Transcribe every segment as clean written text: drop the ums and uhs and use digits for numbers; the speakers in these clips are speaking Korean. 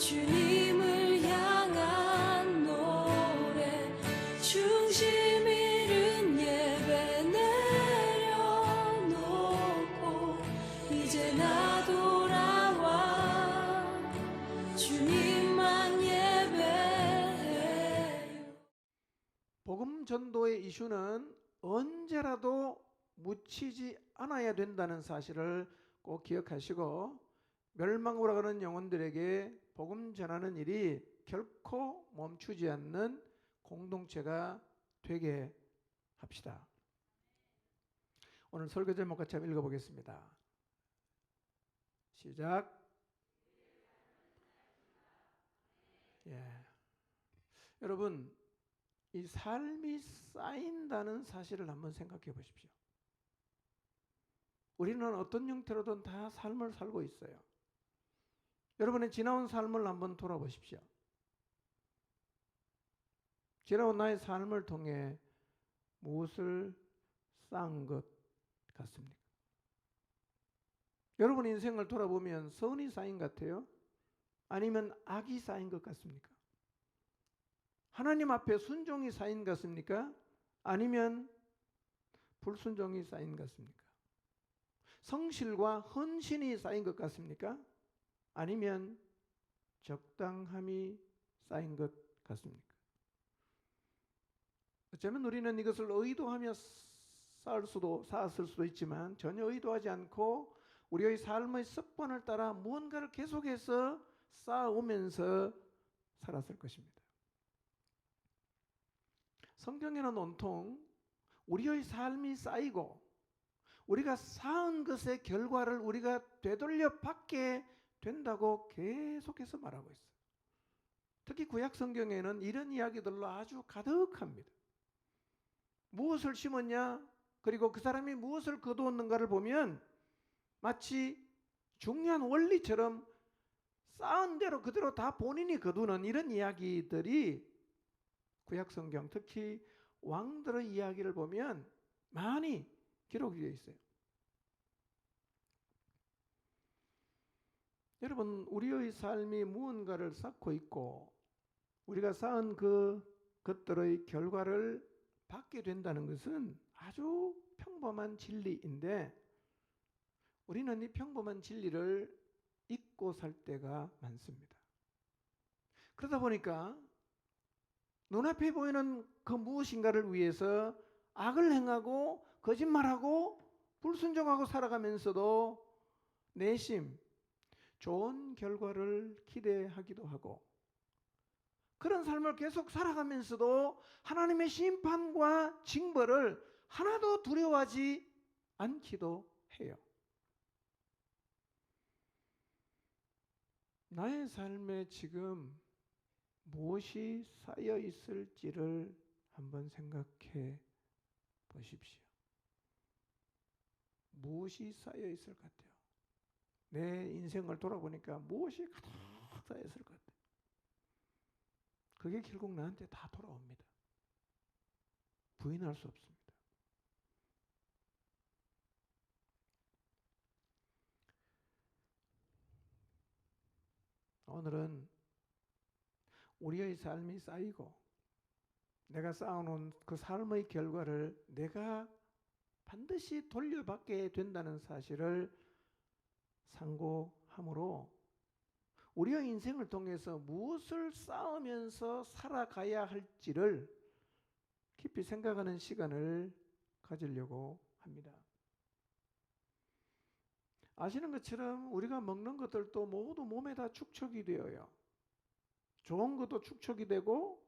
주님을 향한 노래 중심 잃은 예배 내려놓고 이제 나 돌아와 주님만 예배해요. 복음 전도의 이슈는 언제라도 묻히지 않아야 된다는 사실을 꼭 기억하시고 멸망으로 가는 영혼들에게 복음 전하는 일이 결코 멈추지 않는 공동체가 되게 합시다. 오늘 설교 제목과 참 읽어보겠습니다. 시작. 여러분, 이 삶이 쌓인다는 사실을 한번 생각해 보십시오. 우리는 어떤 형태로든 다 삶을 살고 있어요. 여러분의 지나온 삶을 한번 돌아보십시오. 지나온 나의 삶을 통해 무엇을 쌓은 것 같습니까? 여러분 인생을 돌아보면 선이 쌓인 것 같아요? 아니면 악이 쌓인 것 같습니까? 하나님 앞에 순종이 쌓인 것 같습니까? 아니면 불순종이 쌓인 것 같습니까? 성실과 헌신이 쌓인 것 같습니까? 아니면 적당함이 쌓인 것 같습니까? 어쩌면 우리는 이것을 의도하며 쌓았을 수도 있지만 전혀 의도하지 않고 우리의 삶의 습관을 따라 무언가를 계속해서 쌓아오면서 살았을 것입니다. 성경에는 온통 우리의 삶이 쌓이고 우리가 쌓은 것의 결과를 우리가 되돌려 받게 된다고 계속해서 말하고 있어요. 특히 구약 성경에는 이런 이야기들로 아주 가득합니다. 무엇을 심었냐, 그리고 그 사람이 무엇을 거두었는가를 보면 마치 중요한 원리처럼 쌓은 대로 그대로 다 본인이 거두는 이런 이야기들이 구약 성경, 특히 왕들의 이야기를 보면 많이 기록이 되어 있어요. 여러분, 우리의 삶이 무언가를 쌓고 있고 우리가 쌓은 것들의 결과를 받게 된다는 것은 아주 평범한 진리인데 우리는 이 평범한 진리를 잊고 살 때가 많습니다. 그러다 보니까 눈앞에 보이는 그 무엇인가를 위해서 악을 행하고 거짓말하고 불순종하고 살아가면서도 내심 좋은 결과를 기대하기도 하고 그런 삶을 계속 살아가면서도 하나님의 심판과 징벌을 하나도 두려워하지 않기도 해요. 나의 삶에 지금 무엇이 쌓여 있을지를 한번 생각해 보십시오. 무엇이 쌓여 있을 것 같아요? 내 인생을 돌아보니까 무엇이 가득 쌓여 있을 것 같아요. 그게 결국 나한테 다 돌아옵니다. 부인할 수 없습니다. 오늘은 우리의 삶이 쌓이고 내가 쌓아놓은 그 삶의 결과를 내가 반드시 돌려받게 된다는 사실을 상고함으로 우리의 인생을 통해서 무엇을 쌓으면서 살아가야 할지를 깊이 생각하는 시간을 가지려고 합니다. 아시는 것처럼 우리가 먹는 것들도 모두 몸에 다 축적이 되어요. 좋은 것도 축적이 되고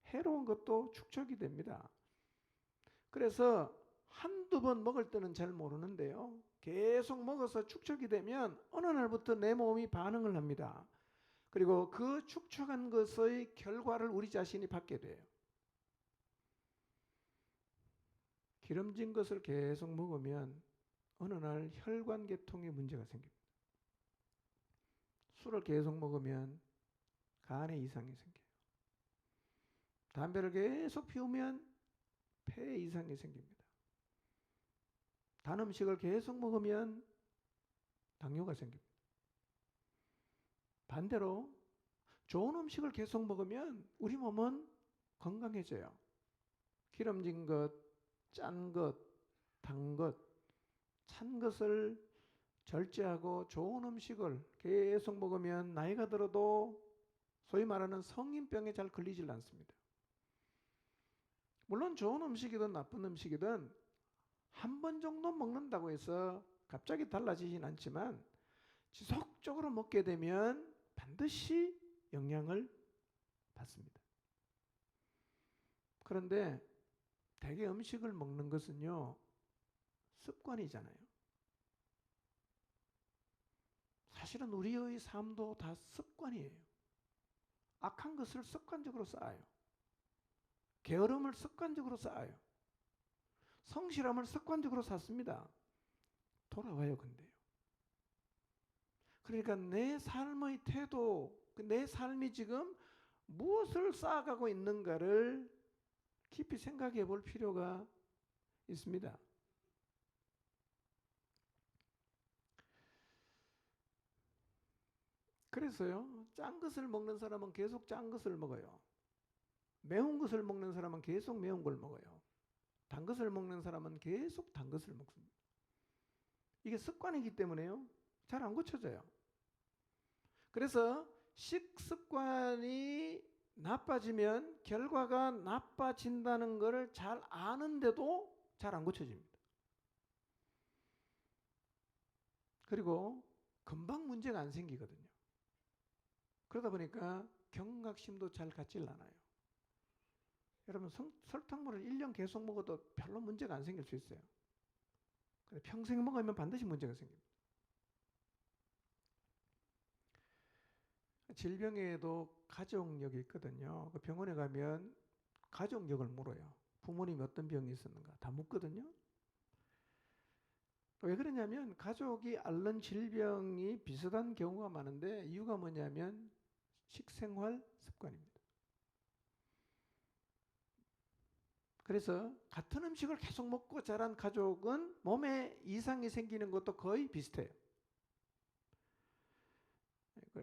해로운 것도 축적이 됩니다. 그래서 한두 번 먹을 때는 잘 모르는데요. 계속 먹어서 축적이 되면 어느 날부터 내 몸이 반응을 합니다. 그리고 그 축적한 것의 결과를 우리 자신이 받게 돼요. 기름진 것을 계속 먹으면 어느 날 혈관계통에 문제가 생깁니다. 술을 계속 먹으면 간에 이상이 생겨요. 담배를 계속 피우면 폐에 이상이 생깁니다. 단 음식을 계속 먹으면 당뇨가 생깁니다. 반대로 좋은 음식을 계속 먹으면 우리 몸은 건강해져요. 기름진 것, 짠 것, 단 것, 찬 것을 절제하고 좋은 음식을 계속 먹으면 나이가 들어도 소위 말하는 성인병에 잘 걸리질 않습니다. 물론 좋은 음식이든 나쁜 음식이든 한 번 정도 먹는다고 해서 갑자기 달라지진 않지만 지속적으로 먹게 되면 반드시 영향을 받습니다. 그런데 대개 음식을 먹는 것은요, 습관이잖아요. 사실은 우리의 삶도 다 습관이에요. 악한 것을 습관적으로 쌓아요. 게으름을 습관적으로 쌓아요. 성실함을 습관적으로 쌓습니다. 돌아와요, 근데요. 그러니까 내 삶의 태도, 내 삶이 지금 무엇을 쌓아가고 있는가를 깊이 생각해 볼 필요가 있습니다. 그래서요, 짠 것을 먹는 사람은 계속 짠 것을 먹어요. 매운 것을 먹는 사람은 계속 매운 걸 먹어요. 단 것을 먹는 사람은 계속 단 것을 먹습니다. 이게 습관이기 때문에요, 잘 안 고쳐져요. 그래서 식습관이 나빠지면 결과가 나빠진다는 것을 잘 아는데도 잘 안 고쳐집니다. 그리고 금방 문제가 안 생기거든요. 그러다 보니까 경각심도 잘 갖질 않아요. 여러분, 설탕물을 1년 계속 먹어도 별로 문제가 안 생길 수 있어요. 평생 먹으면 반드시 문제가 생깁니다. 질병에도 가족력이 있거든요. 그 병원에 가면 가족력을 물어요. 부모님이 어떤 병이 있었는가 다 묻거든요. 왜 그러냐면 가족이 앓는 질병이 비슷한 경우가 많은데 이유가 뭐냐면 식생활 습관입니다. 그래서 같은 음식을 계속 먹고 자란 가족은 몸에 이상이 생기는 것도 거의 비슷해요.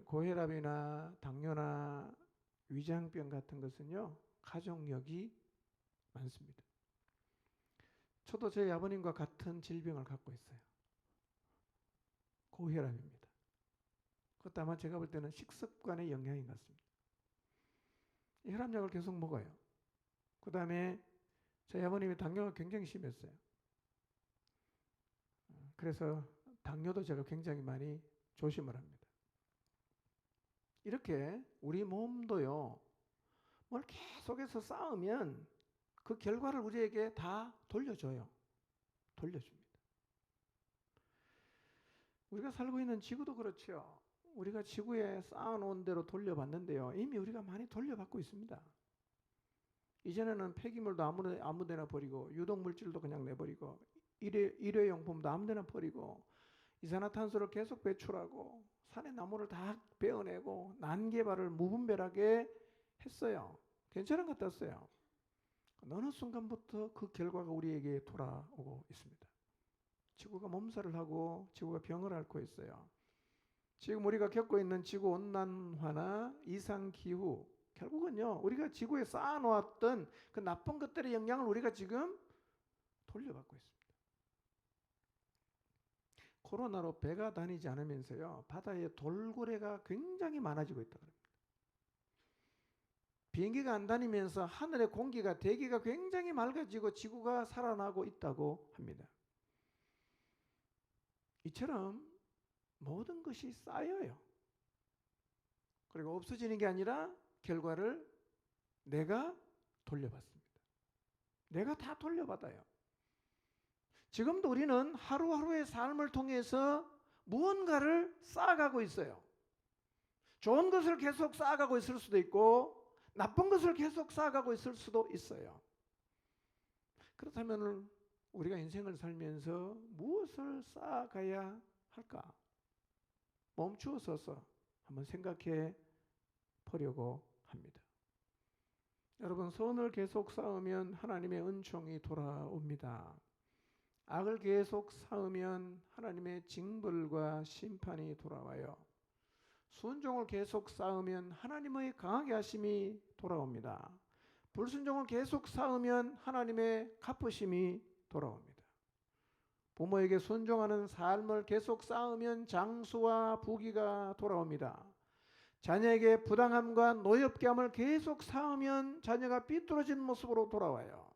고혈압이나 당뇨나 위장병 같은 것은요, 가족력이 많습니다. 저도 제 아버님과 같은 질병을 갖고 있어요. 고혈압입니다. 그것도 아마 제가 볼 때는 식습관의 영향인 것 같습니다. 혈압약을 계속 먹어요. 그 다음에 저희 아버님이 당뇨가 굉장히 심했어요. 그래서 당뇨도 제가 굉장히 많이 조심을 합니다. 이렇게 우리 몸도요, 뭘 계속해서 쌓으면 그 결과를 우리에게 다 돌려줘요. 돌려줍니다. 우리가 살고 있는 지구도 그렇죠. 우리가 지구에 쌓아놓은 대로 돌려받는데요, 이미 우리가 많이 돌려받고 있습니다. 이전에는 폐기물도 아무데나 버리고 유독물질도 그냥 내버리고 일회용품도 아무데나 버리고 이산화탄소를 계속 배출하고 산의 나무를 다 베어내고 난개발을 무분별하게 했어요. 괜찮은 것 같았어요. 어느 순간부터 그 결과가 우리에게 돌아오고 있습니다. 지구가 몸살을 하고 지구가 병을 앓고 있어요. 지금 우리가 겪고 있는 지구온난화나 이상기후, 결국은요, 우리가 지구에 쌓아놓았던 그 나쁜 것들의 영향을 우리가 지금 돌려받고 있습니다. 코로나로 배가 다니지 않으면서요, 바다에 돌고래가 굉장히 많아지고 있다고 합니다. 비행기가 안 다니면서 하늘의 공기가, 대기가 굉장히 맑아지고 지구가 살아나고 있다고 합니다. 이처럼 모든 것이 쌓여요. 그리고 없어지는 게 아니라 결과를 내가 돌려받습니다. 내가 다 돌려받아요. 지금도 우리는 하루하루의 삶을 통해서 무언가를 쌓아가고 있어요. 좋은 것을 계속 쌓아가고 있을 수도 있고 나쁜 것을 계속 쌓아가고 있을 수도 있어요. 그렇다면 우리가 인생을 살면서 무엇을 쌓아가야 할까? 멈추어 서서 한번 생각해 보려고 합니다. 여러분, 선을 계속 쌓으면 하나님의 은총이 돌아옵니다. 악을 계속 쌓으면 하나님의 징벌과 심판이 돌아와요. 순종을 계속 쌓으면 하나님의 강하게 하심이 돌아옵니다. 불순종을 계속 쌓으면 하나님의 갚으심이 돌아옵니다. 부모에게 순종하는 삶을 계속 쌓으면 장수와 부귀가 돌아옵니다. 자녀에게 부당함과 노엽감을 계속 쌓으면 자녀가 삐뚤어진 모습으로 돌아와요.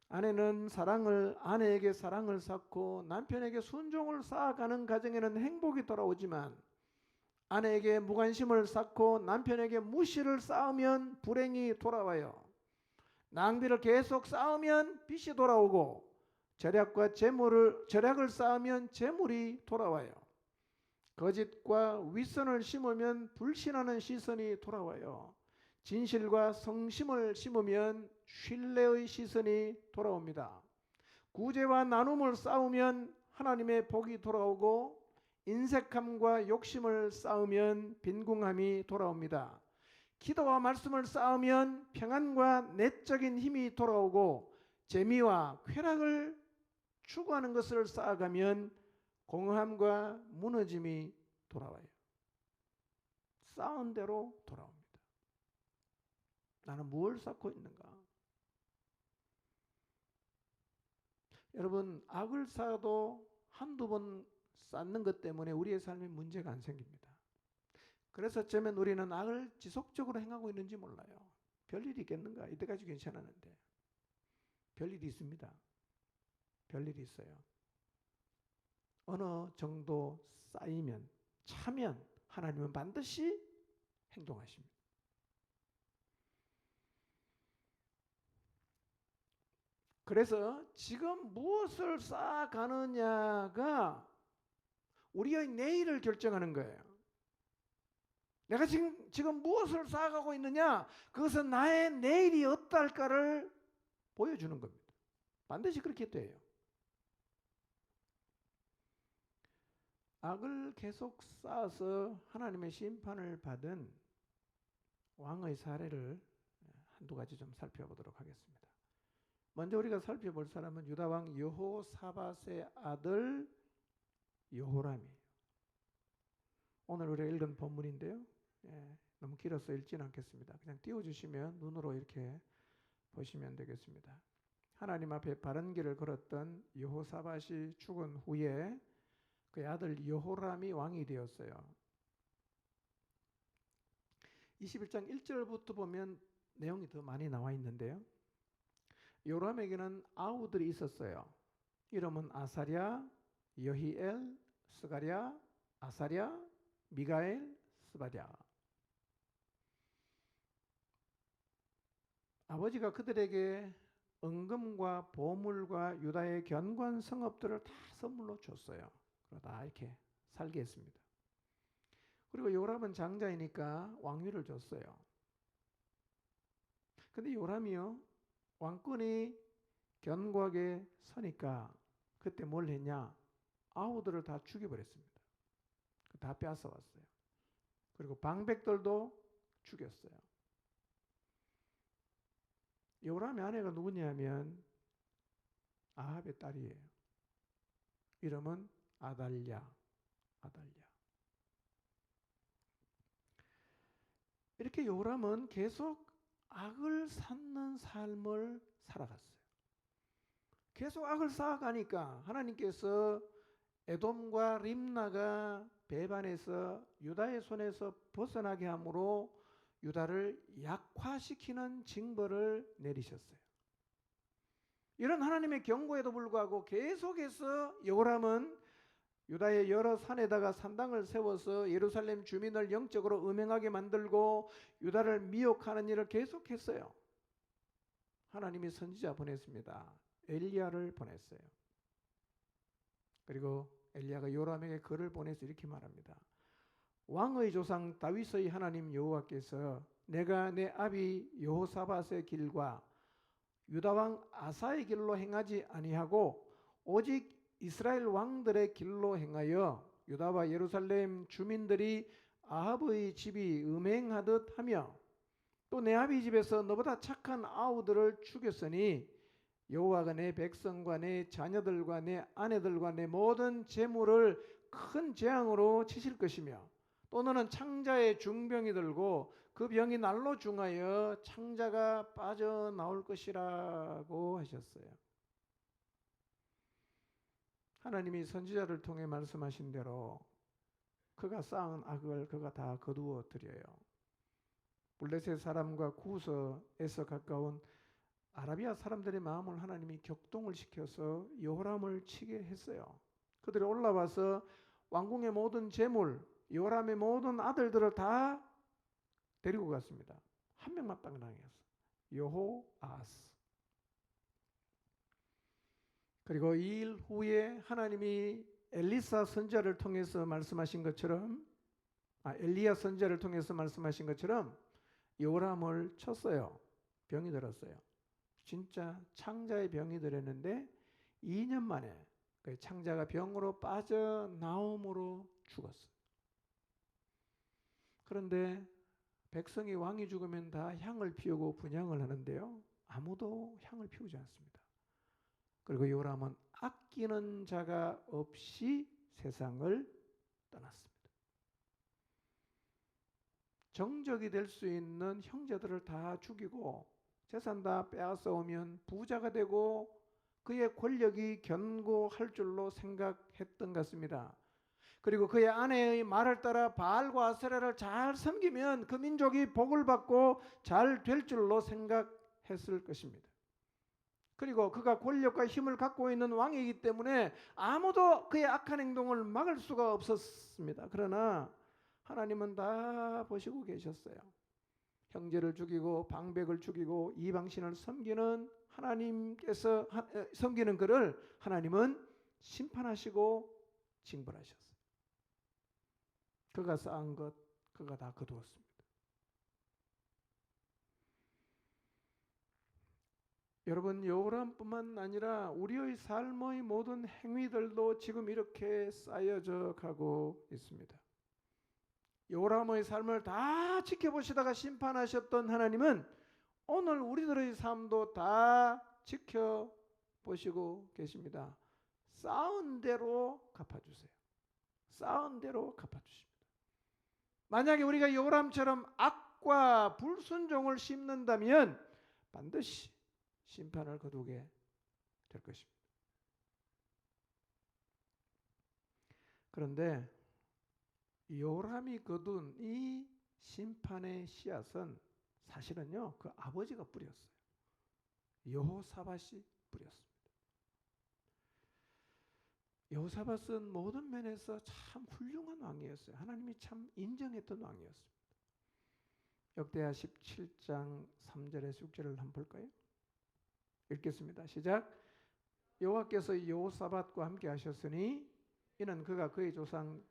아내에게 사랑을 쌓고 남편에게 순종을 쌓아가는 가정에는 행복이 돌아오지만 아내에게 무관심을 쌓고 남편에게 무시를 쌓으면 불행이 돌아와요. 낭비를 계속 쌓으면 빚이 돌아오고 절약을 쌓으면 재물이 돌아와요. 거짓과 윗선을 심으면 불신하는 시선이 돌아와요. 진실과 성심을 심으면 신뢰의 시선이 돌아옵니다. 구제와 나눔을 쌓으면 하나님의 복이 돌아오고 인색함과 욕심을 쌓으면 빈궁함이 돌아옵니다. 기도와 말씀을 쌓으면 평안과 내적인 힘이 돌아오고 재미와 쾌락을 추구하는 것을 쌓아가면 공허함과 무너짐이 돌아와요. 쌓은 대로 돌아옵니다. 나는 무엇을 쌓고 있는가? 여러분, 악을 쌓아도 한두 번 쌓는 것 때문에 우리의 삶에 문제가 안 생깁니다. 그래서 어쩌면 우리는 악을 지속적으로 행하고 있는지 몰라요. 별일이 있겠는가? 이때까지 괜찮았는데. 별일이 있습니다. 별일이 있어요. 어느 정도 쌓이면, 차면 하나님은 반드시 행동하십니다. 그래서 지금 무엇을 쌓아가느냐가 우리의 내일을 결정하는 거예요. 내가 지금 무엇을 쌓아가고 있느냐? 그것은 나의 내일이 어떨까를 보여주는 겁니다. 반드시 그렇게 돼요. 악을 계속 쌓아서 하나님의 심판을 받은 왕의 사례를 한두 가지 좀 살펴보도록 하겠습니다. 먼저 우리가 살펴볼 사람은 유다왕 여호사밧의 아들 여호람이에요. 오늘 우리가 읽은 본문인데요. 너무 길어서 읽지는 않겠습니다. 그냥 띄워주시면 눈으로 이렇게 보시면 되겠습니다. 하나님 앞에 바른 길을 걸었던 여호사밧이 죽은 후에 그의 아들 여호람이 왕이 되었어요. 21장 1절부터 보면 내용이 더 많이 나와 있는데요. 요람에게는 아우들이 있었어요. 이름은 아사랴, 여히엘, 스가랴, 아사랴, 미가엘, 스바랴. 아버지가 그들에게 은금과 보물과 유다의 견고한 성읍들을 다 선물로 줬어요. 다 이렇게 살게 했습니다. 그리고 요람은 장자이니까 왕위를 줬어요. 근데 요람이요, 왕권이 견고하게 서니까 그때 뭘 했냐? 아우들을 다 죽여버렸습니다. 다 빼앗아왔어요. 그리고 방백들도 죽였어요. 요람의 아내가 누구냐면 아합의 딸이에요. 이름은 아달랴. 이렇게 요람은 계속 악을 쌓는 삶을 살아갔어요. 계속 악을 쌓아가니까 하나님께서 에돔과 림나가 배반해서 유다의 손에서 벗어나게 함으로 유다를 약화시키는 징벌을 내리셨어요. 이런 하나님의 경고에도 불구하고 계속해서 여호람은 유다의 여러 산에다가 산당을 세워서 예루살렘 주민을 영적으로 음행하게 만들고 유다를 미혹하는 일을 계속했어요. 하나님이 선지자 보냈습니다. 엘리야를 보냈어요. 그리고 엘리야가 요람에게 글을 보내서 이렇게 말합니다. 왕의 조상 다윗의 하나님 여호와께서 내가 내 아비 여호사밧의 길과 유다 왕 아사의 길로 행하지 아니하고 오직 이스라엘 왕들의 길로 행하여 유다와 예루살렘 주민들이 아합의 집이 음행하듯 하며 또 내 아비 집에서 너보다 착한 아우들을 죽였으니 여호와가 내 백성과 내 자녀들과 내 아내들과 내 모든 재물을 큰 재앙으로 치실 것이며 또 너는 창자의 중병이 들고 그 병이 날로 중하여 창자가 빠져나올 것이라고 하셨어요. 하나님이 선지자를 통해 말씀하신 대로 그가 쌓은 악을 그가 다 거두어 드려요. 블레셋 사람과 구서에서 가까운 아라비아 사람들의 마음을 하나님이 격동을 시켜서 여호람을 치게 했어요. 그들이 올라와서 왕궁의 모든 재물, 여호람의 모든 아들들을 다 데리고 갔습니다. 한 명만 딱 남았어요. 여호아스. 그리고 이 일 후에 하나님이 엘리사 선지자를 통해서 말씀하신 것처럼, 엘리야 선지자를 통해서 말씀하신 것처럼 여호람을 쳤어요. 병이 들었어요. 진짜 창자의 병이 들었는데 2년 만에 그 창자가 병으로 빠져나옴으로 죽었어요. 그런데 백성이 왕이 죽으면 다 향을 피우고 분향을 하는데요. 아무도 향을 피우지 않습니다. 그리고 요람은 아끼는 자가 없이 세상을 떠났습니다. 정적이 될 수 있는 형제들을 다 죽이고 재산 다 빼앗아 오면 부자가 되고 그의 권력이 견고할 줄로 생각했던 것 같습니다. 그리고 그의 아내의 말을 따라 바알과 아세라를 잘 섬기면 그 민족이 복을 받고 잘 될 줄로 생각했을 것입니다. 그리고 그가 권력과 힘을 갖고 있는 왕이기 때문에 아무도 그의 악한 행동을 막을 수가 없었습니다. 그러나 하나님은 다 보시고 계셨어요. 형제를 죽이고 방백을 죽이고 이방신을 섬기는 하나님께서 섬기는 그를 하나님은 심판하시고 징벌하셨어요. 그가 쌓은 것 그가 다 거두었습니다. 여러분, 여호람뿐만 아니라 우리의 삶의 모든 행위들도 지금 이렇게 쌓여져 가고 있습니다. 여호람의 삶을 다 지켜보시다가 심판하셨던 하나님은 오늘 우리들의 삶도 다 지켜보시고 계십니다. 쌓은 대로 갚아주세요. 쌓은 대로 갚아주십니다. 만약에 우리가 여호람처럼 악과 불순종을 심는다면 반드시 심판을 거두게 될 것입니다. 그런데 여호람이 거둔 이 심판의 씨앗은 사실은요, 그 아버지가 뿌렸어요. 여호사밧이 뿌렸습니다. 여호사밧은 모든 면에서 참 훌륭한 왕이었어요. 하나님이 참 인정했던 왕이었습니다. 역대하 17장 3절에서 6절을 한번 볼까요? 읽겠습니다. 시작. 여호와께서 여호사밧과 함께 하셨으니 이는 그가 그의 조상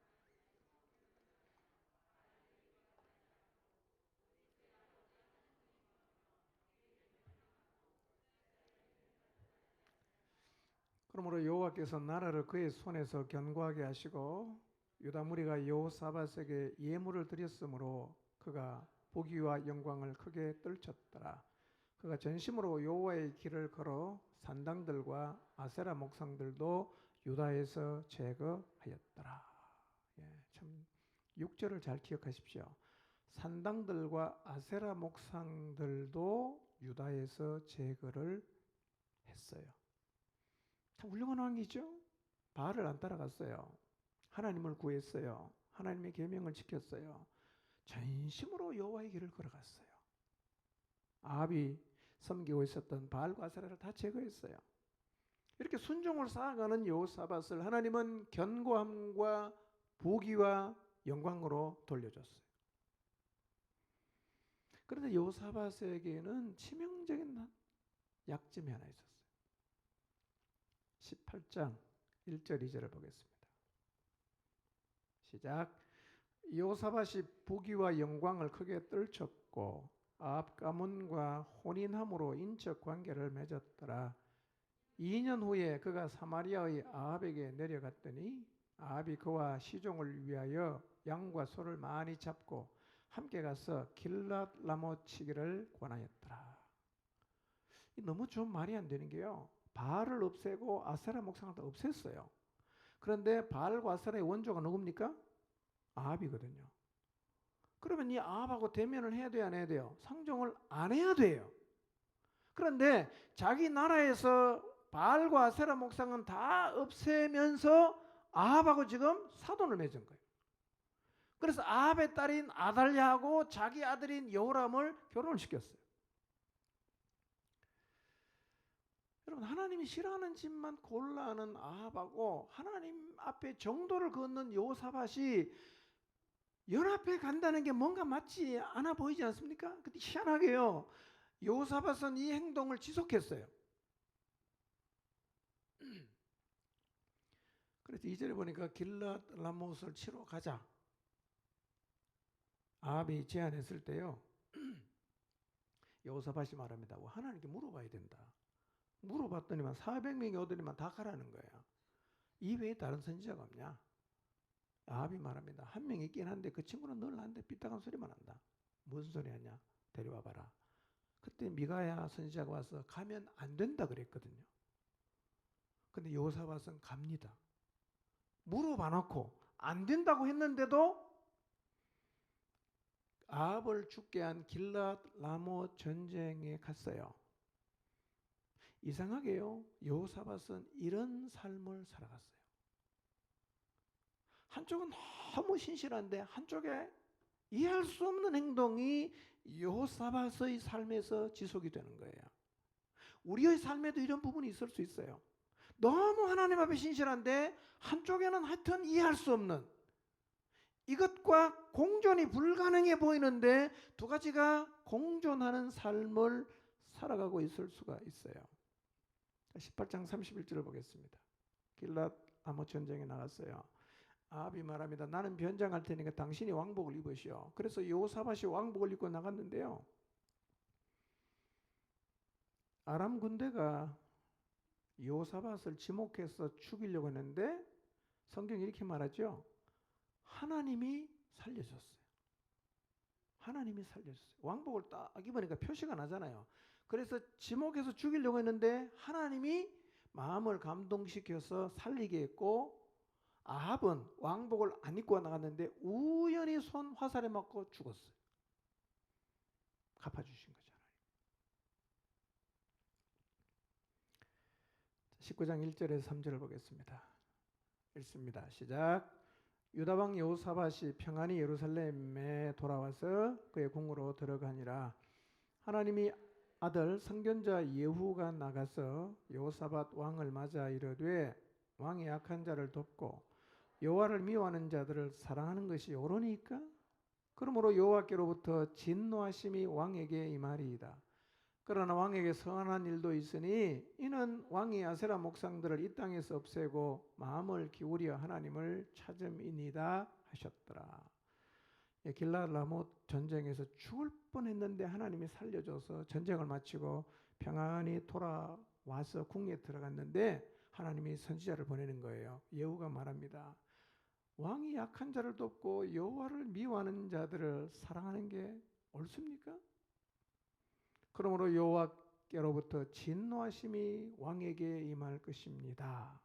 그러므로 여호와께서 나라를 그의 손에서 견고하게 하시고 유다 무리가 여호사밧에게 예물을 드렸으므로 그가 보기와 영광을 크게 떨쳤더라. 그가 전심으로 여호와의 길을 걸어 산당들과 아세라 목상들도 유다에서 제거하였더라. 참 6절을 잘 기억하십시오. 산당들과 아세라 목상들도 유다에서 제거를 했어요. 참 훌륭한 왕이죠. 바알을 안 따라갔어요. 하나님을 구했어요. 하나님의 계명을 지켰어요. 전심으로 여호와의 길을 걸어갔어요. 아합이 섬기고 있었던 바알과 아세라를 다 제거했어요. 이렇게 순종을 쌓아가는 여호사밧을 하나님은 견고함과 부귀와 영광으로 돌려줬어요. 그런데 여호사밧에게는 치명적인 약점이 하나 있었어요. 18장 1절 2절을 보겠습니다. 시작. 여호사밧이 부귀와 영광을 크게 떨쳤고 아합 가문과 혼인함으로 인척 관계를 맺었더라. 2년 후에 그가 사마리아의 아합에게 내려갔더니 아합이 그와 시종을 위하여 양과 소를 많이 잡고 함께 가서 길랏 라못 치기를 권하였더라. 너무 좀 말이 안 되는 게요. 바알을 없애고 아세라 목상을 다 없앴어요. 그런데 바알과 아세라의 원조가 누굽니까? 아합이거든요. 그러면 이 아합하고 대면을 해야 돼요, 안 해야 돼요? 상종을 안 해야 돼요. 그런데 자기 나라에서 바알과 아세라 목상은 다 없애면서 아합하고 지금 사돈을 맺은 거예요. 그래서 아합의 딸인 아달랴하고 자기 아들인 여호람을 결혼을 시켰어요. 여러분, 하나님이 싫어하는 짓만 골라하는 아합하고 하나님 앞에 정도를 걷는 여호사밧이 연합해 간다는 게 뭔가 맞지 않아 보이지 않습니까? 근데 희한하게요, 여호사밧은 이 행동을 지속했어요. 그래서 2절에 보니까 길랏 라못을 치러 가자, 아합이 제안했을 때요, 여호사밧이 말합니다. 하나님께 물어봐야 된다. 물어봤더니만 400명이 오더니만 다 가라는 거야. 이 외에 다른 선지자가 없냐? 아합이 말합니다. 한 명 있긴 한데 그 친구는 늘 나한테 삐딱한 소리만 한다. 무슨 소리 하냐? 데려와 봐라. 그때 미가야 선지자가 와서 가면 안 된다 그랬거든요. 근데 여호사밧은 갑니다. 물어봐 놓고 안 된다고 했는데도 아합을 죽게 한 길랏 라못 전쟁에 갔어요. 이상하게요, 여호사밧은 이런 삶을 살아갔어요. 한쪽은 너무 신실한데 한쪽에 이해할 수 없는 행동이 여호사밧의 삶에서 지속이 되는 거예요. 우리의 삶에도 이런 부분이 있을 수 있어요. 너무 하나님 앞에 신실한데 한쪽에는 하여튼 이해할 수 없는, 이것과 공존이 불가능해 보이는데 두 가지가 공존하는 삶을 살아가고 있을 수가 있어요. 18장 31절을 보겠습니다. 길랏 라못 전쟁에 나갔어요. 아합이 말합니다. 나는 변장할 테니까 당신이 왕복을 입으시오. 그래서 여호사밧이 왕복을 입고 나갔는데요, 아람 군대가 여호사밧을 지목해서 죽이려고 했는데 성경이 이렇게 말하죠. 하나님이 살려줬어요. 하나님이 살려줬어요. 왕복을 딱 입으니까 표시가 나잖아요. 그래서 지목해서 죽이려고 했는데 하나님이 마음을 감동시켜서 살리게 했고, 아합은 왕복을 안 입고 나갔는데 우연히 손 화살에 맞고 죽었어요. 갚아주신 거죠. 19장 1절에서 3절을 보겠습니다. 읽습니다. 시작. 유다왕 여호사밧이 평안히 예루살렘에 돌아와서 그의 궁으로 들어가니라. 하나님이 아들 선견자 예후가 나가서 여호사밧 왕을 맞아 이르되 왕이 약한 자를 돕고 여호와를 미워하는 자들을 사랑하는 것이 옳으니까? 그러므로 여호와께로부터 진노하심이 왕에게 임하리이다. 그러나 왕에게 선한 일도 있으니 이는 왕이 아세라 목상들을 이 땅에서 없애고 마음을 기울여 하나님을 찾음이니이다 하셨더라. 길랏 라못 전쟁에서 죽을 뻔했는데 하나님이 살려줘서 전쟁을 마치고 평안히 돌아와서 궁에 들어갔는데 하나님이 선지자를 보내는 거예요. 예후가 말합니다. 왕이 약한 자를 돕고 여호와를 미워하는 자들을 사랑하는 게 옳습니까? 그러므로 여호와께로부터 진노하심이 왕에게 임할 것입니다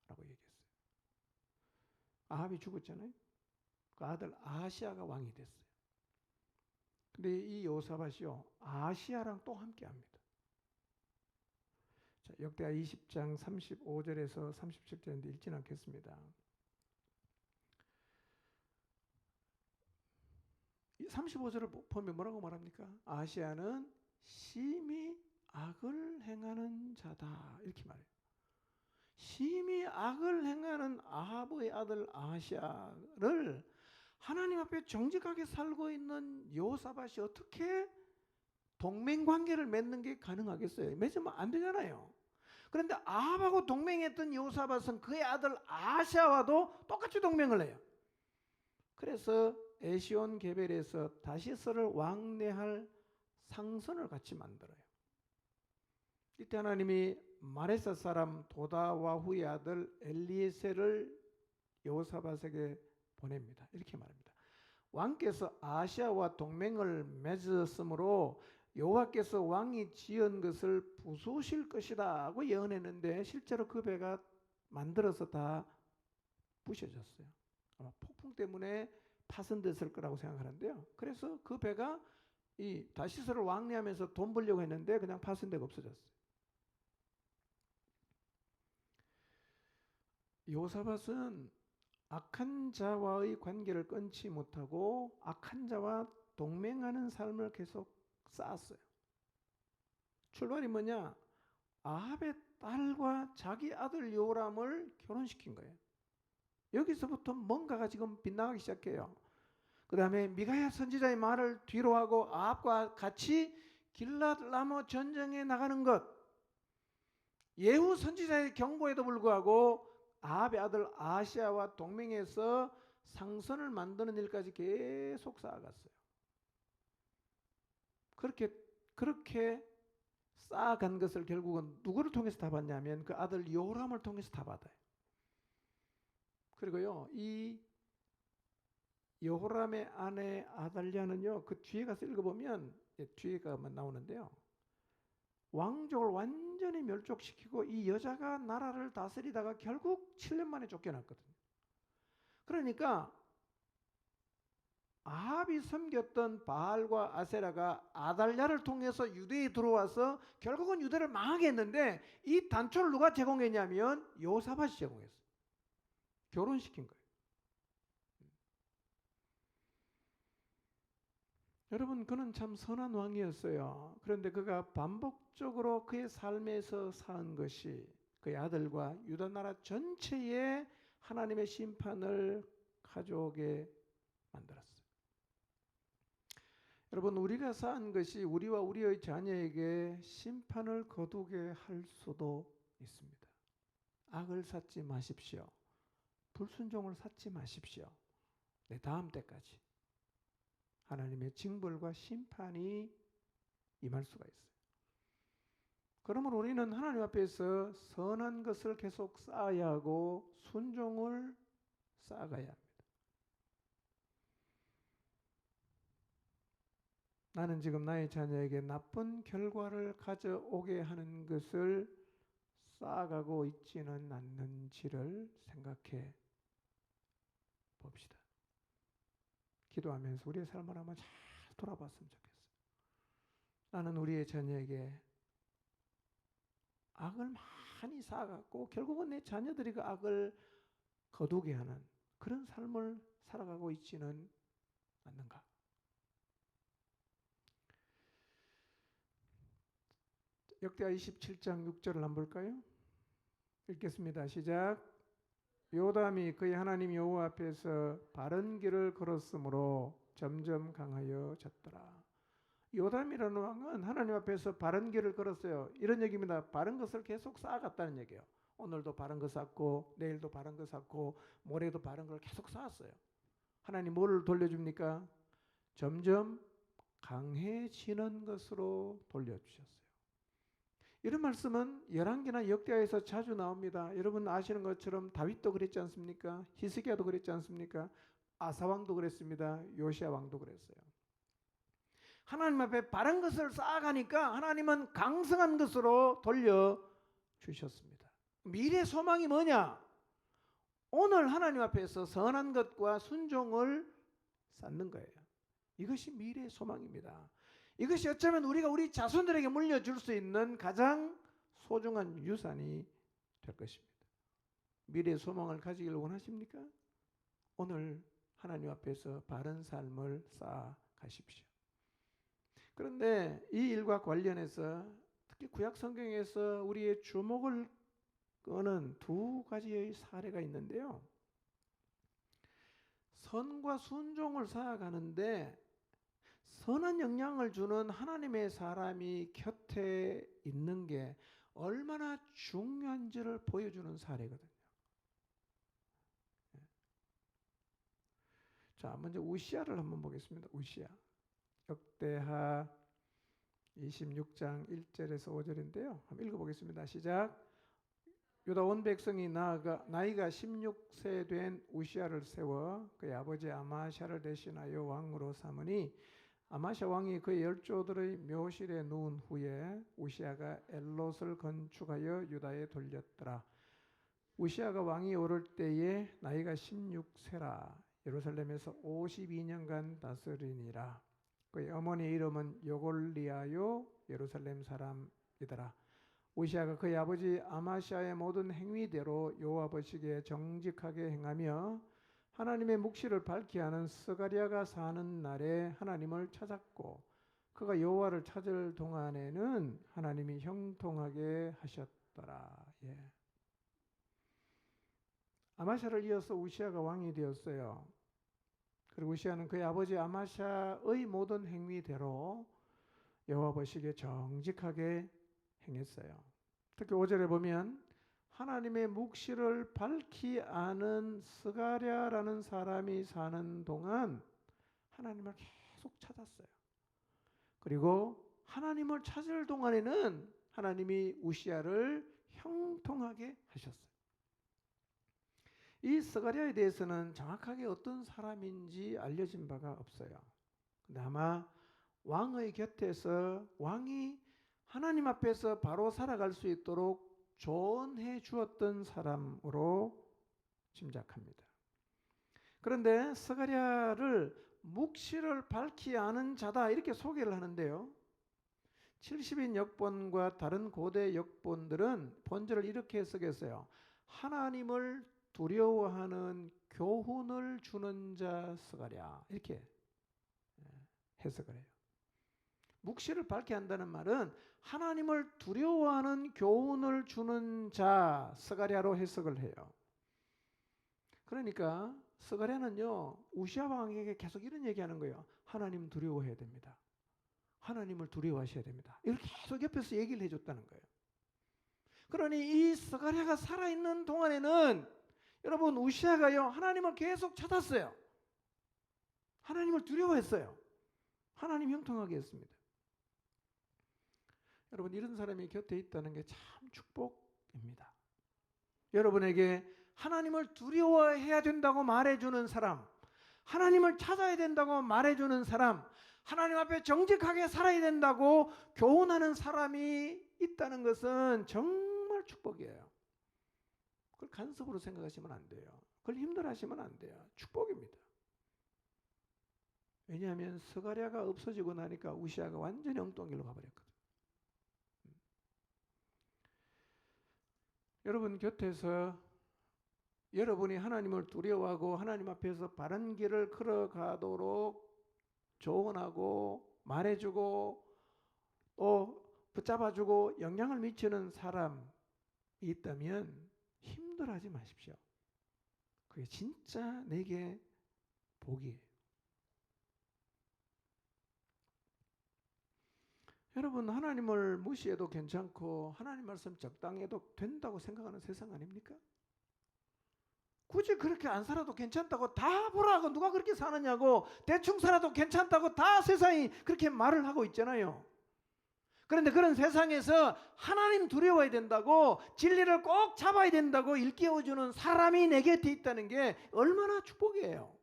라고 얘기했어요. 아합이 죽었잖아요. 그 아들 아하시아가 왕이 됐어요. 근데 이 여호사밧이요, 아하시아랑 또 함께 합니다. 자, 역대하 20장 35절에서 37절인데 읽지는 않겠습니다. 35절을 보면 뭐라고 말합니까? 아하시아는 심히 악을 행하는 자다 이렇게 말해요. 심히 악을 행하는 아합의 아들 아하시아를 하나님 앞에 정직하게 살고 있는 여호사밧이 어떻게 동맹관계를 맺는 게 가능하겠어요? 맺으면 안 되잖아요. 그런데 아합하고 동맹했던 여호사밧은 그의 아들 아하시아와도 똑같이 동맹을 해요. 그래서 에시온 게벨에서 다시스를 왕래할 상선을 같이 만들어요. 이때 하나님이 마레사 사람 도다와후의 아들 엘리에셀을 여호사밧에게 보냅니다. 이렇게 말합니다. 왕께서 아시아와 동맹을 맺었으므로 여호와께서 왕이 지은 것을 부수실 것이다 하고 예언했는데 실제로 그 배가 만들어서 다 부셔졌어요. 아마 폭풍 때문에 파손됐을 거라고 생각하는데요. 그래서 그 배가 이 다시스를 왕래하면서 돈 벌려고 했는데 그냥 파손되고 없어졌어요. 여호사밧은 악한 자와의 관계를 끊지 못하고 악한 자와 동맹하는 삶을 계속 쌓았어요. 출발이 뭐냐? 아합의 딸과 자기 아들 요람을 결혼시킨 거예요. 여기서부터 뭔가가 지금 빗나가기 시작해요. 그 다음에 미가야 선지자의 말을 뒤로 하고 아합과 같이 길랏라모 전쟁에 나가는 것. 예후 선지자의 경고에도 불구하고 아합의 아들 아시아와 동맹해서 상선을 만드는 일까지 계속 쌓아갔어요. 그렇게 쌓아간 것을 결국은 누구를 통해서 다 받냐면 그 아들 요람을 통해서 다 받아요. 그리고요, 이 여호람의 아내 아달랴는요, 그 뒤에 가서 읽어보면 뒤에가 나오는데요, 왕족을 완전히 멸족시키고 이 여자가 나라를 다스리다가 결국 7년 만에 쫓겨났거든요. 그러니까 아합이 섬겼던 바알과 아세라가 아달랴를 통해서 유대에 들어와서 결국은 유대를 망하게 했는데 이 단초를 누가 제공했냐면 여호사밧이 제공했어요. 결혼시킨 거예요. 여러분, 그는 참 선한 왕이었어요. 그런데 그가 반복적으로 그의 삶에서 쌓은 것이 그의 아들과 유다 나라 전체에 하나님의 심판을 가져오게 만들었어요. 여러분, 우리가 쌓은 것이 우리와 우리의 자녀에게 심판을 거두게 할 수도 있습니다. 악을 쌓지 마십시오. 불순종을 쌓지 마십시오. 내 다음 때까지 하나님의 징벌과 심판이 임할 수가 있어요. 그러므로 우리는 하나님 앞에서 선한 것을 계속 쌓아야 하고 순종을 쌓아가야 합니다. 나는 지금 나의 자녀에게 나쁜 결과를 가져오게 하는 것을 쌓아가고 있지는 않는지를 생각해 봅시다. 기도하면서 우리의 삶을 한번 잘 돌아봤으면 좋겠어요. 나는 우리의 자녀에게 악을 많이 쌓아갖고 결국은 내 자녀들이 그 악을 거두게 하는 그런 삶을 살아가고 있지는 않는가? 역대하 27장 6절을 한번 볼까요? 읽겠습니다. 시작. 요담이 그의 하나님 여호와 앞에서 바른 길을 걸었으므로 점점 강하여졌더라. 요담이라는 왕은 하나님 앞에서 바른 길을 걸었어요. 이런 얘기입니다. 바른 것을 계속 쌓아갔다는 얘기예요. 오늘도 바른 거 쌓고 내일도 바른 거 쌓고 모레도 바른 걸 계속 쌓았어요. 하나님 뭐를 돌려줍니까? 점점 강해지는 것으로 돌려주셨어요. 이런 말씀은 열왕기나 역대하에서 자주 나옵니다. 여러분 아시는 것처럼 다윗도 그랬지 않습니까? 히스기야도 그랬지 않습니까? 아사왕도 그랬습니다. 요시야 왕도 그랬어요. 하나님 앞에 바른 것을 쌓아가니까 하나님은 강성한 것으로 돌려주셨습니다. 미래 소망이 뭐냐? 오늘 하나님 앞에서 선한 것과 순종을 쌓는 거예요. 이것이 미래 소망입니다. 이것이 어쩌면 우리가 우리 자손들에게 물려줄 수 있는 가장 소중한 유산이 될 것입니다. 미래의 소망을 가지기를 원하십니까? 오늘 하나님 앞에서 바른 삶을 쌓아 가십시오. 그런데 이 일과 관련해서 특히 구약 성경에서 우리의 주목을 끄는 두 가지의 사례가 있는데요. 선과 순종을 쌓아가는데 선한 영향을 주는 하나님의 사람이 곁에 있는 게 얼마나 중요한지를 보여주는 사례거든요. 자, 먼저 우시야를 한번 보겠습니다. 우시야. 역대하 26장 1절에서 5절인데요. 한번 읽어보겠습니다. 시작. 유다 온 백성이 나이가 16세 된 우시야를 세워 그의 아버지 아마샤를 대신하여 왕으로 삼으니 아마샤 왕이 그의 열조들의 묘실에 누운 후에 우시야가 엘롯을 건축하여 유다에 돌렸더라. 우시야가 왕이 오를 때에 나이가 16세라. 예루살렘에서 52년간 다스리니라. 그의 어머니 이름은 요골리아요 예루살렘 사람이더라. 우시아가 그의 아버지 아마시아의 모든 행위대로 여호와 보시기에 정직하게 행하며 하나님의 묵시를 밝히 하는 스가랴가 사는 날에 하나님을 찾았고 그가 여호와를 찾을 동안에는 하나님이 형통하게 하셨더라. 예. 아마시아를 이어서 우시아가 왕이 되었어요. 그리고 우시아는 그의 아버지 아마시아의 모든 행위대로 여호와 보시기에 정직하게 행했어요. 특히 5절에 보면 하나님의 묵시를 밝히 아는 스가랴라는 사람이 사는 동안 하나님을 계속 찾았어요. 그리고 하나님을 찾을 동안에는 하나님이 우시아를 형통하게 하셨어요. 이 스가랴에 대해서는 정확하게 어떤 사람인지 알려진 바가 없어요. 근데 아마 왕의 곁에서 왕이 하나님 앞에서 바로 살아갈 수 있도록 조언해 주었던 사람으로 짐작합니다. 그런데 스가랴를 묵시를 밝히 아는 자다 이렇게 소개를 하는데요. 70인 역본과 다른 고대 역본들은 본절을 이렇게 쓰겠어요. 하나님을 두려워하는 교훈을 주는 자 스가랴 이렇게 해석을 해요. 묵시를 밝게 한다는 말은 하나님을 두려워하는 교훈을 주는 자 스가랴로 해석을 해요. 그러니까 스가랴는요 우시아 왕에게 계속 이런 얘기하는 거예요. 하나님 두려워해야 됩니다. 하나님을 두려워하셔야 됩니다. 이렇게 계속 옆에서 얘기를 해줬다는 거예요. 그러니 이 스가랴가 살아있는 동안에는 여러분 우시아가요 하나님을 계속 찾았어요. 하나님을 두려워했어요. 하나님 형통하게 했습니다. 여러분 이런 사람이 곁에 있다는 게 참 축복입니다. 여러분에게 하나님을 두려워해야 된다고 말해주는 사람, 하나님을 찾아야 된다고 말해주는 사람, 하나님 앞에 정직하게 살아야 된다고 교훈하는 사람이 있다는 것은 정말 축복이에요. 그걸 간섭으로 생각하시면 안 돼요. 그걸 힘들어하시면 안 돼요. 축복입니다. 왜냐하면 스가랴가 없어지고 나니까 우시아가 완전히 엉뚱길로 가버렸거든요. 여러분 곁에서 여러분이 하나님을 두려워하고 하나님 앞에서 바른 길을 걸어가도록 조언하고 말해주고 또 붙잡아주고 영향을 미치는 사람이 있다면 힘들어하지 마십시오. 그게 진짜 내게 복이에요. 여러분 하나님을 무시해도 괜찮고 하나님 말씀 적당해도 된다고 생각하는 세상 아닙니까? 굳이 그렇게 안 살아도 괜찮다고 다 보라고 누가 그렇게 사느냐고 대충 살아도 괜찮다고 다 세상이 그렇게 말을 하고 있잖아요. 그런데 그런 세상에서 하나님 두려워야 된다고 진리를 꼭 잡아야 된다고 일깨워주는 사람이 내 곁에 있다는 게 얼마나 축복이에요.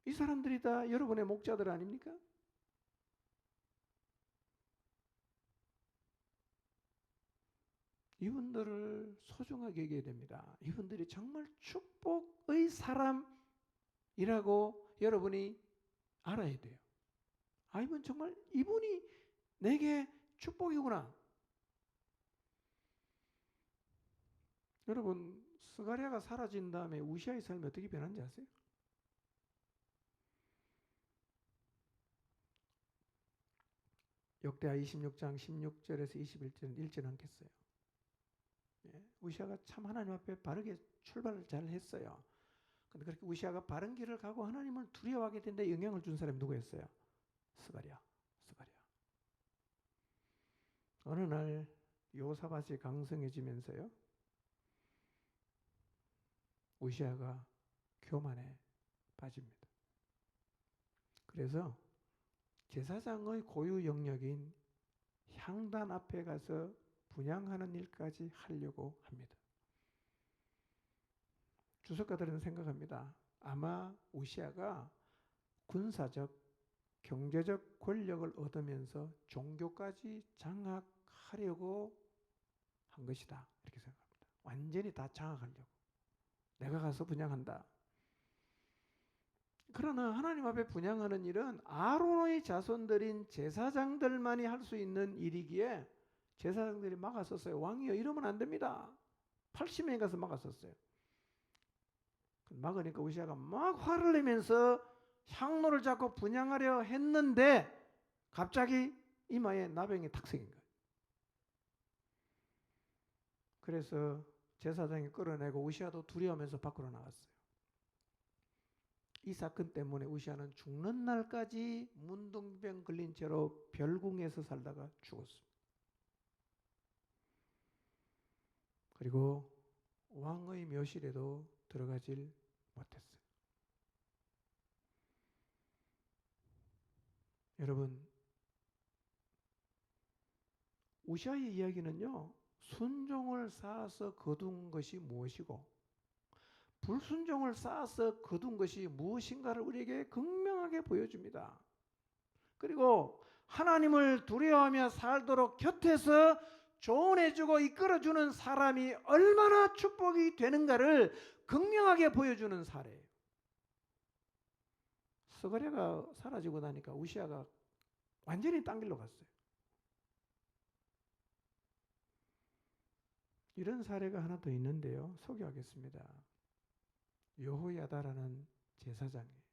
이 사람들이 다 여러분의 목자들 아닙니까? 이분들을 소중하게 여겨야 됩니다. 이분들이 정말 축복의 사람이라고 여러분이 알아야 돼요. 아, 이분 정말 이분이 내게 축복이구나. 여러분 스가랴가 사라진 다음에 우시아의 삶이 어떻게 변한지 아세요? 역대하 26장 16절에서 21절은 읽지 않겠어요. 우시아가 참 하나님 앞에 바르게 출발을 잘 했어요. 근데 그렇게 우시아가 바른 길을 가고 하나님을 두려워하게 된데 영향을 준 사람이 누구였어요? 스가랴. 어느 날 요사밧이 강성해지면서요. 우시아가 교만에 빠집니다. 그래서 제사장의 고유 영역인 향단 앞에 가서 분향하는 일까지 하려고 합니다. 주석가들은 생각합니다. 아마 우시아가 군사적, 경제적 권력을 얻으면서 종교까지 장악하려고 한 것이다. 이렇게 생각합니다. 완전히 다 장악하려고. 내가 가서 분향한다. 그러나 하나님 앞에 분향하는 일은 아론의 자손들인 제사장들만이 할 수 있는 일이기에 제사장들이 막았었어요. 왕이여 이러면 안 됩니다. 80명이 가서 막았었어요. 막으니까 우시아가 막 화를 내면서 향로를 잡고 분향하려 했는데 갑자기 이마에 나병이 탁 생긴 거예요. 그래서 제사장이 끌어내고 우시아도 두려워하면서 밖으로 나갔어요. 이 사건 때문에 우시아는 죽는 날까지 문둥병 걸린 채로 별궁에서 살다가 죽었습니다. 그리고 왕의 묘실에도 들어가질 못했어요. 여러분, 우시아의 이야기는요, 순종을 쌓아서 거둔 것이 무엇이고 불순종을 쌓아서 거둔 것이 무엇인가를 우리에게 극명하게 보여줍니다. 그리고 하나님을 두려워하며 살도록 곁에서 조언해주고 이끌어주는 사람이 얼마나 축복이 되는가를 극명하게 보여주는 사례예요. 스가랴가 사라지고 나니까 우시아가 완전히 딴 길로 갔어요. 이런 사례가 하나 더 있는데요. 소개하겠습니다. 여호야다라는 제사장이에요.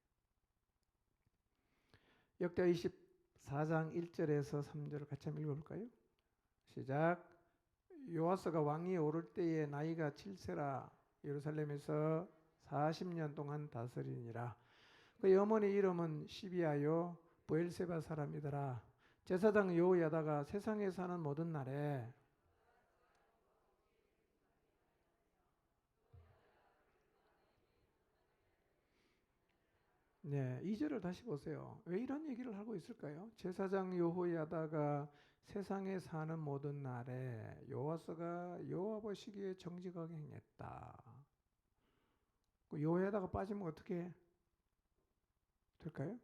역대하 24장 1절에서 3절을 같이 한번 읽어볼까요? 시작. 요아스가 왕위에 오를 때에 나이가 7세라 예루살렘에서 40년 동안 다스리니라. 그의 어머니 이름은 시비아요 브엘세바 사람이더라. 제사장 여호야다가 세상에 사는 모든 날에 네, 2절을 다시 보세요. 왜 이런 얘기를 하고 있을까요? 제사장 여호야다가 세상에 사는 모든 날에 여호와스가 여호와 보시기에 정직하게 행했다. 여호야다가 빠지면 어떻게 될까요?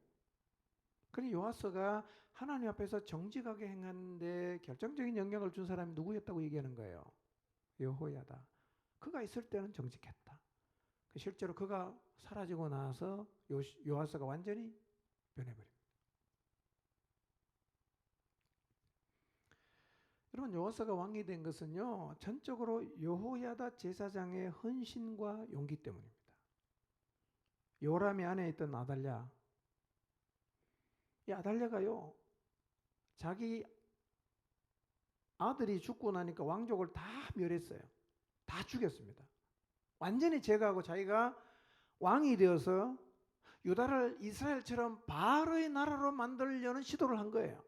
그러니 여호와스가 하나님 앞에서 정직하게 행하는데 결정적인 영향을 준 사람이 누구였다고 얘기하는 거예요? 여호야다. 그가 있을 때는 정직했다. 실제로 그가 사라지고 나서 요아스가 완전히 변해버립니다. 여러분, 요아스가 왕이 된 것은요, 전적으로 여호야다 제사장의 헌신과 용기 때문입니다. 요람이 안에 있던 아달랴, 이 아달랴가요, 자기 아들이 죽고 나니까 왕족을 다 멸했어요. 다 죽였습니다. 완전히 제거하고 자기가 왕이 되어서 유다를 이스라엘처럼 바로의 나라로 만들려는 시도를 한 거예요.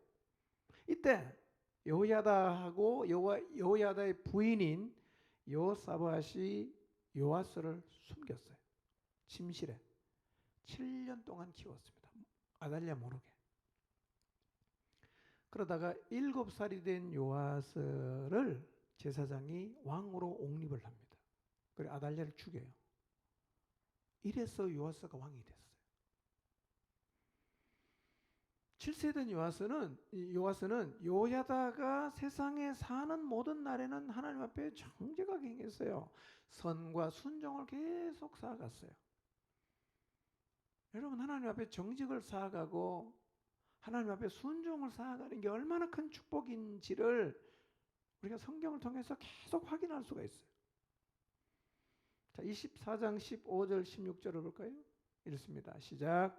이때 여호야다하고 여호야다의 부인인 여호사밧이 요아스를 숨겼어요. 침실에 7년 동안 키웠습니다. 아달랴 모르게. 그러다가 7살이 된 요아스를 제사장이 왕으로 옹립을 합니다. 그래 아달랴를 죽여요. 이래서 요아스가 왕이 됐어요. 7세 된 요아스는 여호야다가 세상에 사는 모든 날에는 하나님 앞에 정직하게 행했어요. 선과 순종을 계속 쌓아갔어요. 여러분, 하나님 앞에 정직을 쌓아가고 하나님 앞에 순종을 쌓아가는 게 얼마나 큰 축복인지를 우리가 성경을 통해서 계속 확인할 수가 있어요. 자, 24장 15절 16절을 볼까요? 읽습니다. 시작.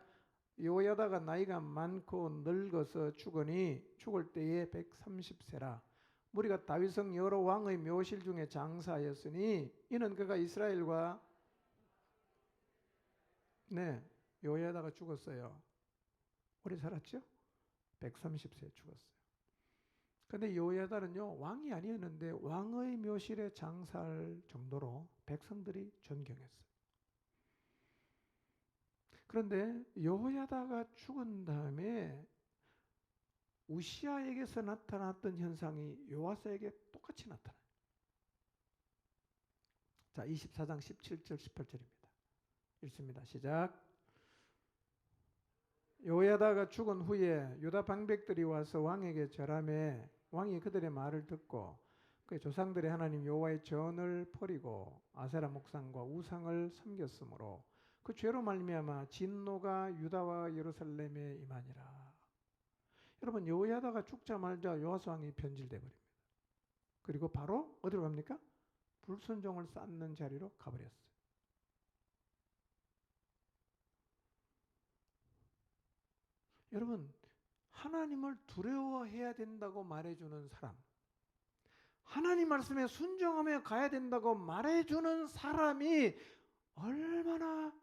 여호야다가 나이가 많고 늙어서 죽으니 죽을 때에 130세라. 무리가 다윗성 여러 왕의 묘실 중에 장사하였으니 이는 그가 이스라엘과 여호야다가 죽었어요. 오래 살았죠? 130세에 죽었어요. 근데 여호야다는요, 왕이 아니었는데 왕의 묘실에 장사할 정도로 백성들이 존경했어요. 그런데 여호야다가 죽은 다음에 우시아에게서 나타났던 현상이 요아스에게 똑같이 나타나요. 자, 24장 17절 18절입니다. 읽습니다. 시작. 여호야다가 죽은 후에 유다 방백들이 와서 왕에게 절하매 왕이 그들의 말을 듣고 그의 조상들의 하나님 여호와의 전을 버리고 아세라 목상과 우상을 섬겼으므로 그 죄로 말미암아 진노가 유다와 예루살렘에 임하니라. 여러분 여호야다가 죽자마자 요아스 왕이 변질돼 버립니다. 그리고 바로 어디로 갑니까? 불순종을 쌓는 자리로 가버렸어요. 여러분 하나님을 두려워해야 된다고 말해주는 사람, 하나님 말씀에 순종하며 가야 된다고 말해주는 사람이 얼마나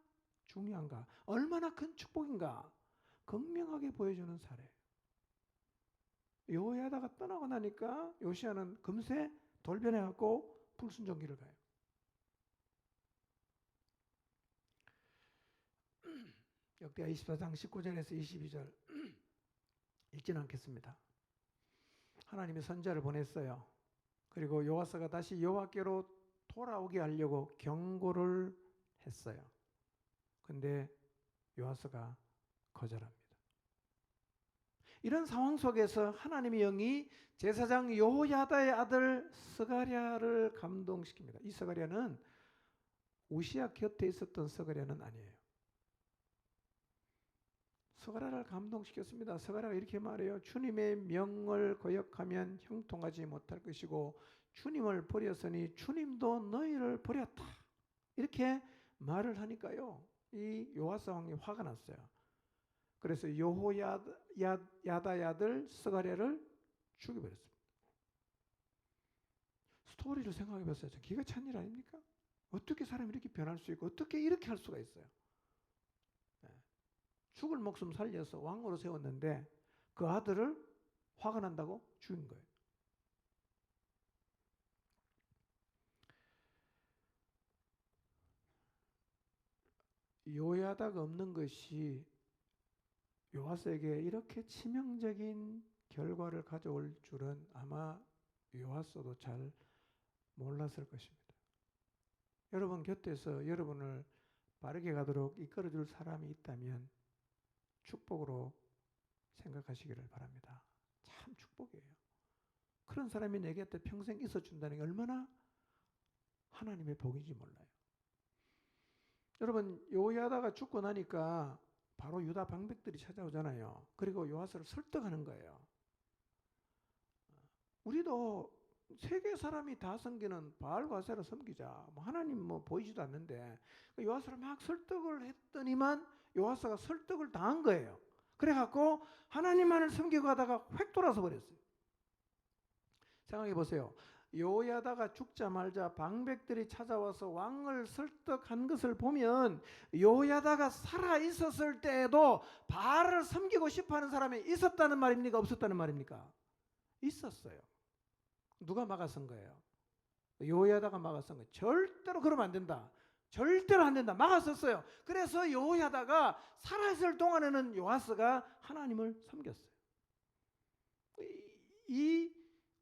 중요한가, 얼마나 큰 축복인가 극명하게 보여주는 사례. 여호야다가 떠나고 나니까 요시야는 금세 돌변해갖고 불순종길을 가요. 역대하 24장 19절에서 22절 읽지는 않겠습니다. 하나님이 선지자를 보냈어요. 그리고 요아스가 다시 여호와께로 돌아오게 하려고 경고를 했어요. 근데 요아스가 거절합니다. 이런 상황 속에서 하나님의 영이 제사장 여호야다의 아들 스가랴를 감동시킵니다. 이 스가랴는 우시야 곁에 있었던 스가랴는 아니에요. 스가랴를 감동시켰습니다. 스가랴가 이렇게 말해요. 주님의 명을 거역하면 형통하지 못할 것이고 주님을 버렸으니 주님도 너희를 버렸다. 이렇게 말을 하니까요. 이 요아스 왕이 화가 났어요. 그래서 여호야다의 아들 스가랴를 죽여버렸습니다. 스토리를 생각해 보세요. 기가 찬 일 아닙니까? 어떻게 사람이 이렇게 변할 수 있고 어떻게 이렇게 할 수가 있어요? 죽을 목숨 살려서 왕으로 세웠는데 그 아들을 화가 난다고 죽인 거예요. 여호야다가 없는 것이 요아스에게 이렇게 치명적인 결과를 가져올 줄은 아마 요아스도 잘 몰랐을 것입니다. 여러분 곁에서 여러분을 바르게 가도록 이끌어줄 사람이 있다면 축복으로 생각하시기를 바랍니다. 참 축복이에요. 그런 사람이 내 곁에 평생 있어준다는 게 얼마나 하나님의 복인지 몰라요. 여러분 여호야다가 죽고 나니까 바로 유다 방백들이 찾아오잖아요. 그리고 요아스를 설득하는 거예요. 우리도 세계 사람이 다 섬기는 바알과 아세라 섬기자. 하나님 보이지도 않는데 요아스를 막 설득을 했더니만 요아스가 설득을 당한 거예요. 그래갖고 하나님만을 섬기고 하다가 획 돌아서 버렸어요. 생각해 보세요. 여호야다가 죽자마자 방백들이 찾아와서 왕을 설득한 것을 보면 여호야다가 살아 있었을 때에도 바알을 섬기고 싶어하는 사람이 있었다는 말입니까? 없었다는 말입니까? 있었어요. 누가 막아선 거예요? 여호야다가 막아선 거예요. 절대로 그러면 안 된다. 절대로 안 된다. 막았었어요. 그래서 여호야다가 살아있을 동안에는 요아스가 하나님을 섬겼어요. 이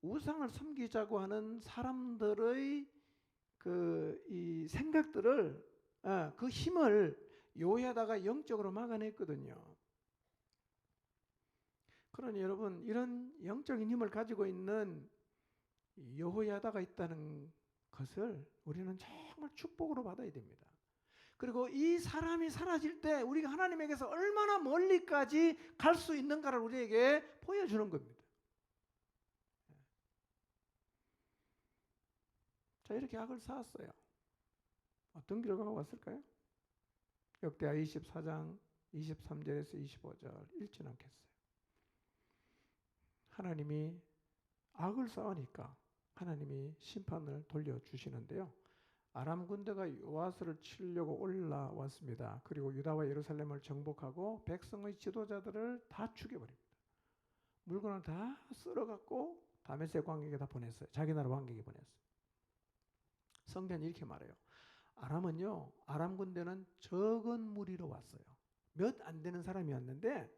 우상을 섬기자고 하는 사람들의 이 생각들을 그 힘을 여호야다가 영적으로 막아냈거든요. 그러니 여러분 이런 영적인 힘을 가지고 있는 여호야다가 있다는 것을 우리는 정말 축복으로 받아야 됩니다. 그리고 이 사람이 사라질 때 우리가 하나님에게서 얼마나 멀리까지 갈 수 있는가를 우리에게 보여주는 겁니다. 자, 이렇게 악을 쌓았어요. 어떤 결과가 왔을까요? 역대하 24장 23절에서 25절 읽지는 않겠어요. 하나님이 악을 쌓으니까 하나님이 심판을 돌려주시는데요. 아람 군대가 요아스를 치려고 올라왔습니다. 그리고 유다와 예루살렘을 정복하고 백성의 지도자들을 다 죽여버립니다. 물건을 다 쓸어갖고 다메섹 왕에게 다 보냈어요. 자기 나라 왕에게 보냈어요. 성경이 이렇게 말해요. 아람은요, 아람 군대는 적은 무리로 왔어요. 몇 안 되는 사람이 왔는데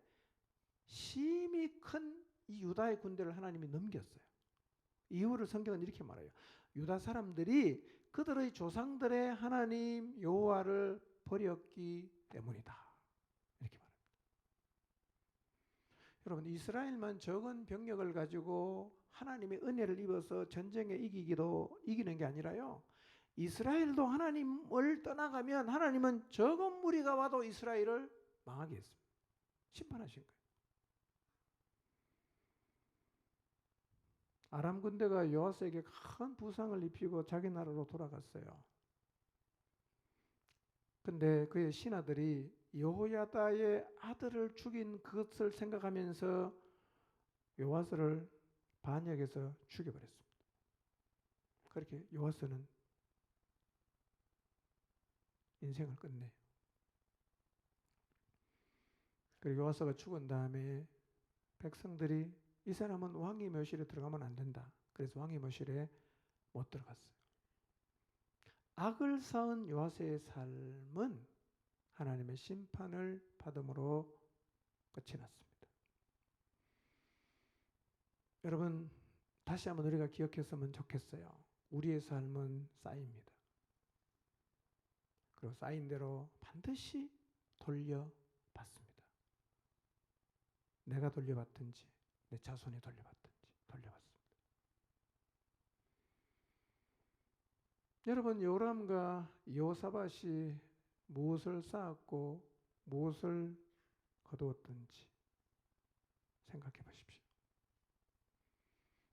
심히 큰 이 유다의 군대를 하나님이 넘겼어요. 이유를 성경은 이렇게 말해요. 유다 사람들이 그들의 조상들의 하나님 여호와를 버렸기 때문이다. 이렇게 말합니다. 여러분 이스라엘만 적은 병력을 가지고 하나님의 은혜를 입어서 전쟁에 이기는 게 아니라요. 이스라엘도 하나님을 떠나가면 하나님은 적은 무리가 와도 이스라엘을 망하게 했습니다. 심판하신 거예요. 아람 군대가 요아스에게 큰 부상을 입히고 자기 나라로 돌아갔어요. 근데 그의 신하들이 여호야다의 아들을 죽인 그것을 생각하면서 요아스를 반역해서 죽여버렸습니다. 그렇게 요아스는 인생을 끝내요. 그리고 요아스가 죽은 다음에 백성들이 이 사람은 왕의 묘실에 들어가면 안 된다. 그래서 왕의 묘실에 못 들어갔어요. 악을 쌓은 요아스의 삶은 하나님의 심판을 받음으로 끝이 났습니다. 여러분, 다시 한번 우리가 기억했으면 좋겠어요. 우리의 삶은 쌓입니다. 그리고 쌓인 대로 반드시 돌려받습니다. 내가 돌려받든지 내 자손이 돌려받든지 돌려받습니다. 여러분, 요람과 여호사밧이 무엇을 쌓았고 무엇을 거두었던지 생각해 보십시오.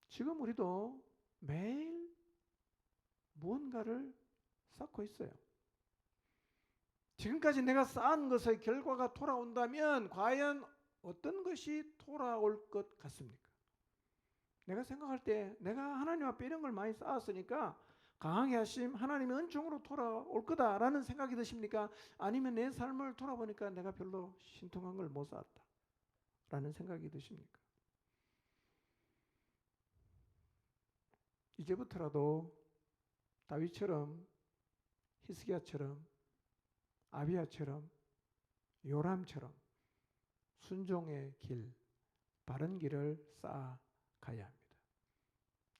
지금 우리도 매일 무언가를 쌓고 있어요. 지금까지 내가 쌓은 것의 결과가 돌아온다면 과연 어떤 것이 돌아올 것 같습니까? 내가 생각할 때 내가 하나님 앞에 이런 걸 많이 쌓았으니까 강하게 하심 하나님의 은총으로 돌아올 거다라는 생각이 드십니까? 아니면 내 삶을 돌아보니까 내가 별로 신통한 걸 못 쌓았다 라는 생각이 드십니까? 이제부터라도 다윗처럼 히스기야처럼 아비야처럼 요람처럼 순종의 길, 바른 길을 쌓아가야 합니다.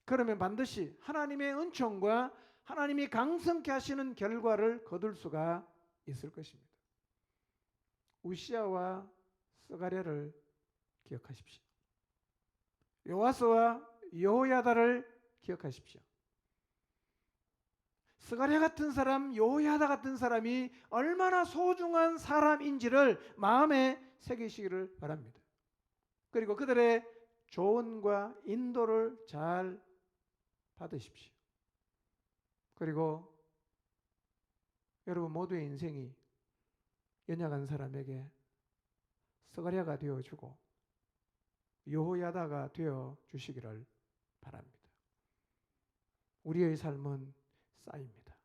그러면 반드시 하나님의 은총과 하나님이 강성케 하시는 결과를 거둘 수가 있을 것입니다. 우시야와 스가랴를 기억하십시오. 요아스와 여호야다를 기억하십시오. 스가랴 같은 사람, 여호야다 같은 사람이 얼마나 소중한 사람인지를 마음에 새기시기를 바랍니다. 그리고 그들의 조언과 인도를 잘 받으십시오. 그리고 여러분 모두의 인생이 연약한 사람에게 스가랴가 되어주고 여호야다가 되어주시기를 바랍니다. 우리의 삶은 쌓입니다.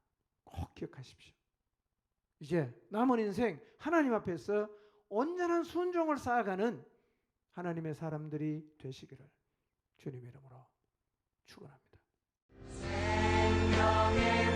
꼭 기억하십시오. 이제 남은 인생 하나님 앞에서 온전한 순종을 쌓아가는 하나님의 사람들이 되시기를 주님의 이름으로 축원합니다. 생명의